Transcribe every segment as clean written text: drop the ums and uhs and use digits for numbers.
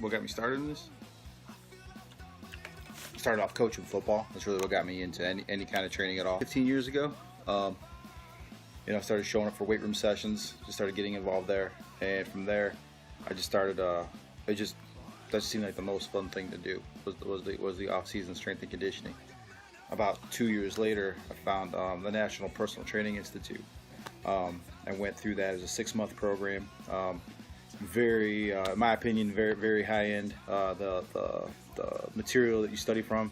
got me started in this? Started off coaching football. That's really what got me into any kind of training at all. 15 years ago, I started showing up for weight room sessions. Just started getting involved there, and from there, I just started. That just seemed like the most fun thing to do was the off-season strength and conditioning. About 2 years later, I found the National Personal Training Institute. I went through that as a 6-month program. Very, in my opinion, very high end. The material that you study from,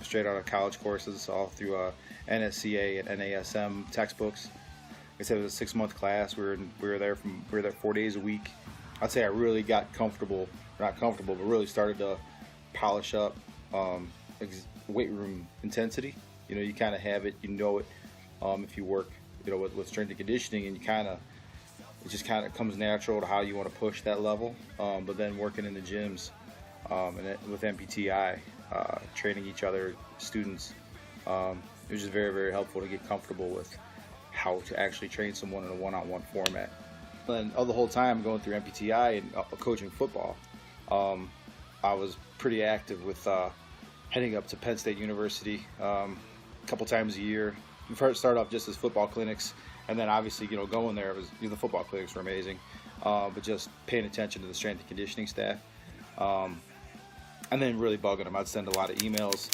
straight out of college courses, all through NSCA and NASM textbooks. Like I said, it was a 6-month class. We were there 4 days a week. I'd say I really got comfortable, not comfortable, but really started to polish up weight room intensity. You kind of have it, you know it. If you work, with strength and conditioning, and it just kind of comes natural to how you want to push that level. But then working in the gyms with MPTI, training each other, students, it was just very helpful to get comfortable with how to actually train someone in a one-on-one format. And the whole time going through MPTI and coaching football, I was pretty active with heading up to Penn State University a couple times a year. We first started off just as football clinics, and then obviously, going there, the football clinics were amazing, but just paying attention to the strength and conditioning staff, and then really bugging them. I'd send a lot of emails,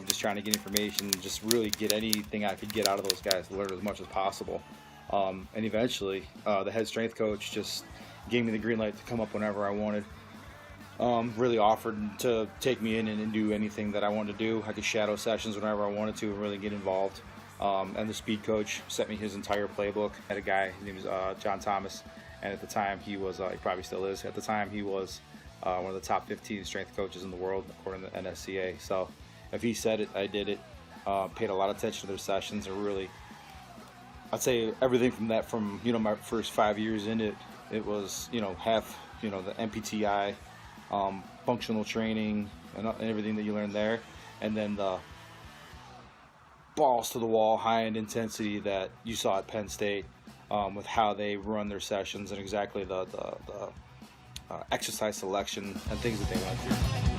just trying to get information, just really get anything I could get out of those guys to learn as much as possible. And eventually, the head strength coach just gave me the green light to come up whenever I wanted. Really offered to take me in and do anything that I wanted to do. I could shadow sessions whenever I wanted to and really get involved. And the speed coach sent me his entire playbook. I had a guy, his name was John Thomas, and at the time he was, he probably still is, at the time he was one of the top 15 strength coaches in the world according to NSCA. So if he said it, I did it. Paid a lot of attention to their sessions, and really, I'd say everything from my first 5 years in it, it was, half, the MPTI, functional training and everything that you learn there, and then the balls to the wall, high-end intensity that you saw at Penn State, with how they run their sessions and exactly the exercise selection and things that they went through.